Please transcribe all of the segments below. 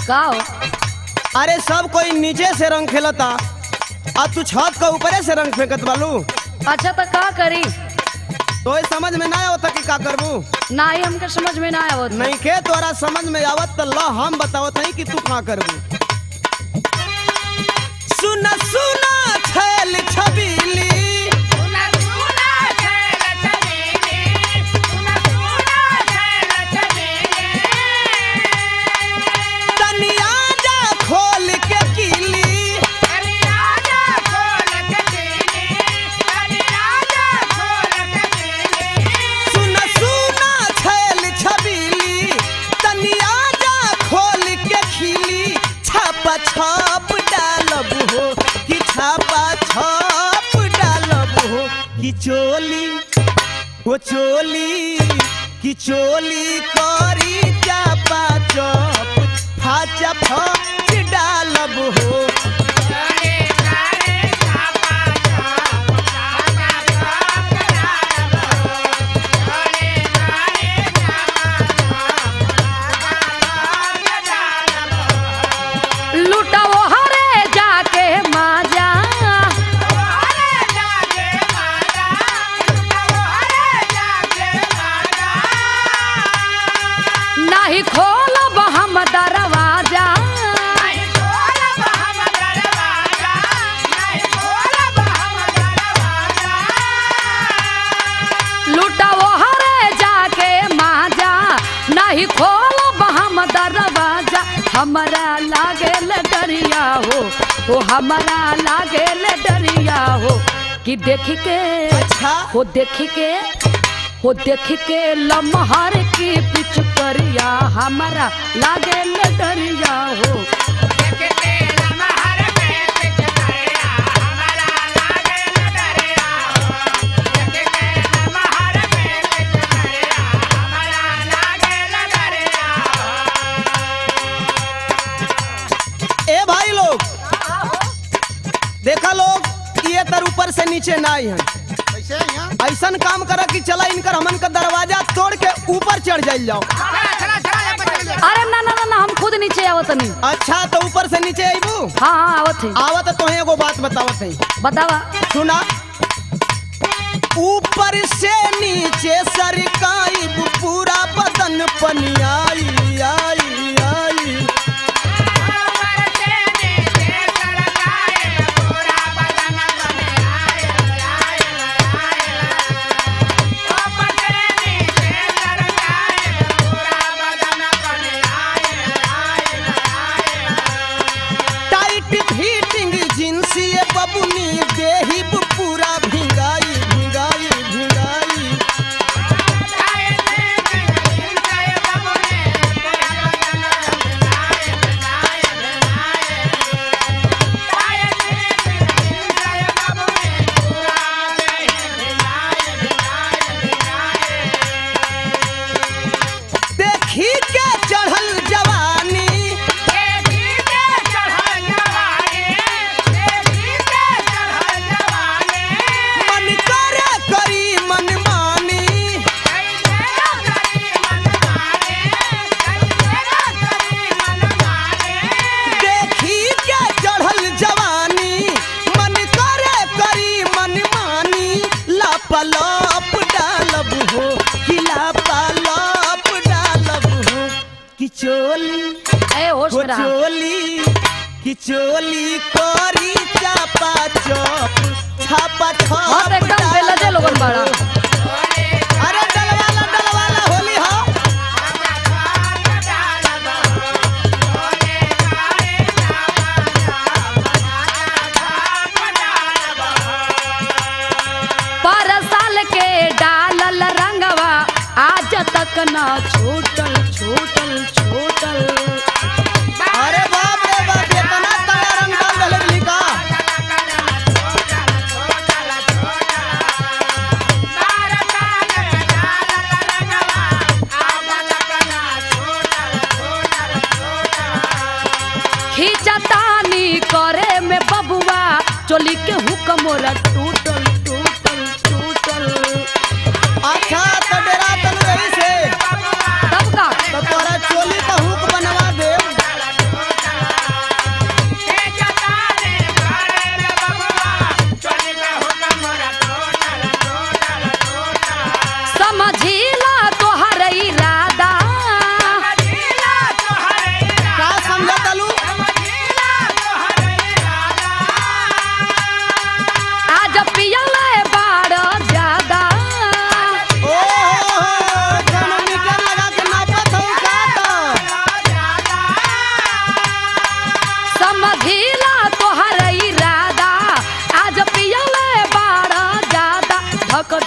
का हो? अरे सब कोई नीचे से रंग खेलता अब तू छत के ऊपरे से रंग फेंकत बालू। अच्छा तो का करी? तो समझ में ना आवता कि का करबू? नहीं हमके समझ में ना आवत। नहीं के तोरा समझ में आवत तो ला हम बतावत नहीं कि तू का करबू। सुना सुना छैल छबीली छाप डालब हो कि छापा छाप डालब हो कि चोली वो चोली कि चोली करी चापा चौप फाचा फाच डालब हो। हमारा लागेल डरिया हो हमारा लागेल डरिया हो कि देख के हो देख के लम्हार की पिछ करिया हमारा लागेल डरिया हो। देखा लोग ये तर ऊपर से नीचे ना आई ऐसा काम करा कि चला इनकर हमन का दरवाजा तोड़ के ऊपर चढ़ जाओ। अरे ना ना ना हम खुद नीचे आवत नहीं। अच्छा तो ऊपर से नीचे आईबू? हाँ आवत है। आवत तो एगो बात बतावत है। बतावा। सुना ऊपर से नीचे सरकाई पूरा बदन पनियाई आई आई। बबुनी देही पूरा भिंगाई भिंगाई भिंगाई। देखी के चढ़ल जवानी चोली करी चापा चौप छापा छाप एकदम बेलजे लोगन बड़ा। अरे डलवाला होली हो। पर साल के डालल रंगवा आज तक ना छूटल छूटल छूटल। अरे बाप रे बाप इतना तगड़ा रंग डाल दले लिखा।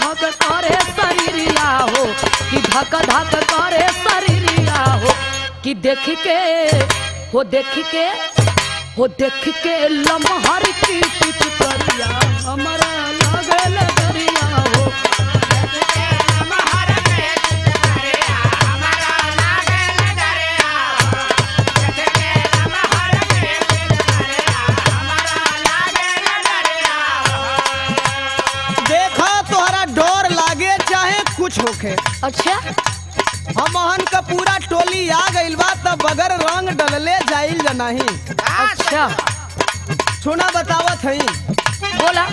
धक करे शरीरिया हो कि धक धक करे शरीरिया हो कि देख के लमहर की पिच करिया हमारा लागल दरिया हो देखा तोहरा डर लागे चाहे कुछ होखे, अच्छा हमहन का पूरा टोली आ गइल बा तब बगैर रंग डलले जाइल नहीं। अच्छा सुना बतावत हई, बोला।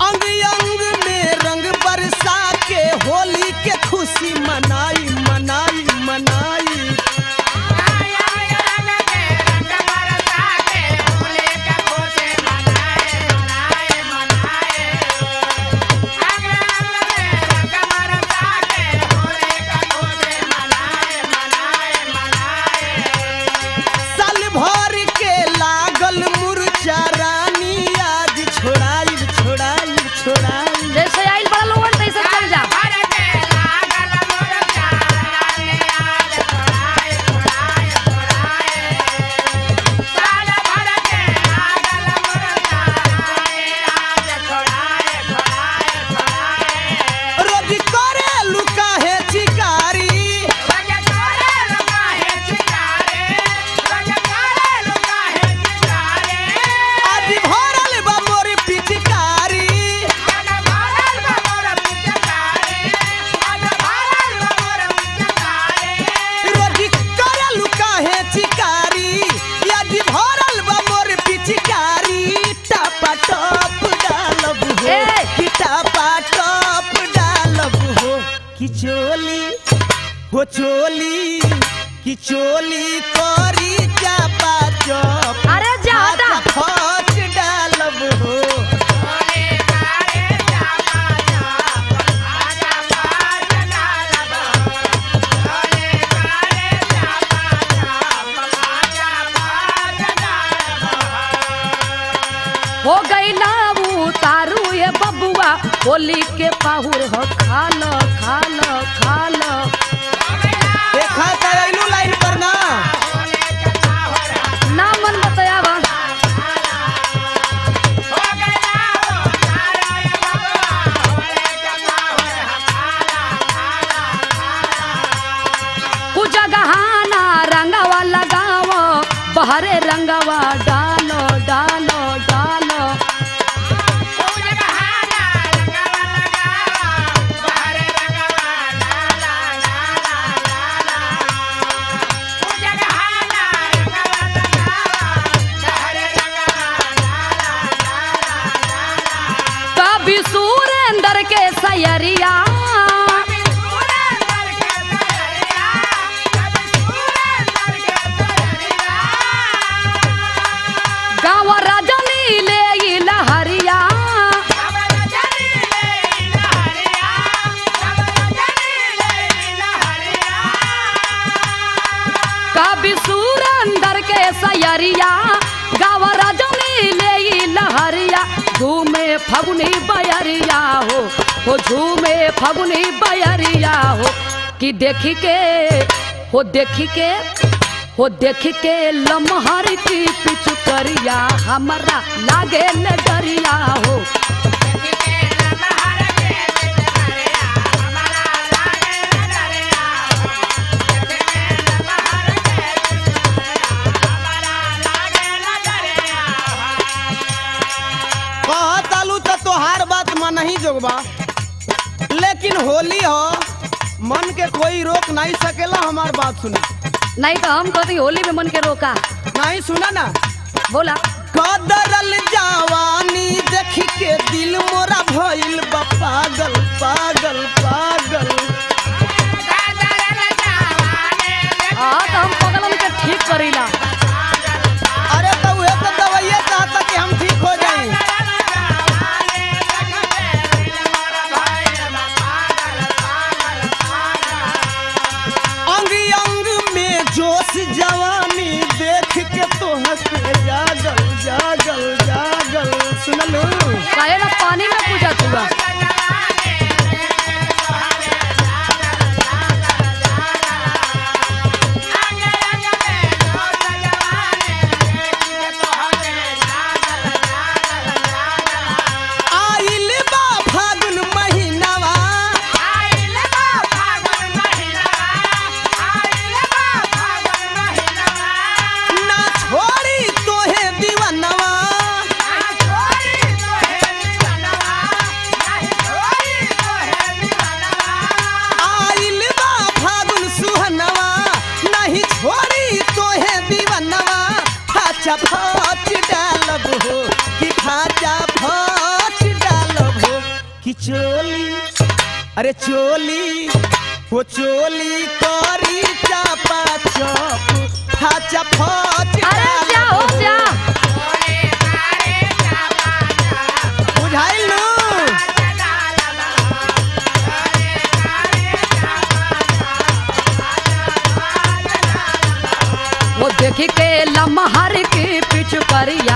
अंग अंग में रंग बरसा के होली के खुशी मनाई मनाई मनाई। साल भर के लागल मुरचा रानी आज छोड़ाई छोड़ाई छोड़ाई। जैसे आइल बड़ा लोगन तैसे चल जा। रोज करे लुका है चिकारी, आज भरल बा मोर पिचकारी। रोज करे लुका है चिकारी, आज भरल बा मोर पिचकारी। टापा टप डालब हो ए! कि टापा टप डालब हो कि चोली हो चोली कि चोली करी चापा चप। अरे जा हटा। फच डालब हो हो गई ना उतारू ये बबुआ होली के पाहुर हो खाल खाल खाल। देखा तैलू लाइन पर ना ना मन बतायावा। कुछ गहाना रंगवा लगाव बहरे रंगवा डालो डालो डालो। कभी सुरेंद्र के सयरिया गाँव रजनी ले ई लहरिया कभी सुरेंद्र के सयरिया गाँव रजनी ले ई लहरिया। झूमे फगुनी बयरिया हो झूमे फगुनी बयरिया हो कि देखी के लमहर की पिछु करिया हमारा लागे न डरिया हो। कहतालू तो तोहार बात मन ही जोगबा, लेकिन होली हो मन के कोई रोक नहीं सकेला। हमार बात सुनी, नहीं तो हम कहती होली में मन के रोका। नहीं सुना ना, बोला। कदरल जवानी देखी के दिल मोरा भइल बा पागल पागल पागल। हाँ तो हम पगलन के ठीक करीला। अरे तो उहे तो दवाइया चाहता कि हम ठीक हो जाए। अंग अंग में जोश जवानी देख के तो हंसे जागल जागल जागल। सुनलू काहे ना पानी में पूजा हुआ। अरे चोली वो चोली करी चापा चप हाचा फच अरे जा हो जा। बुझाइल नु वो देखी के लम्हार की पिचुकरिया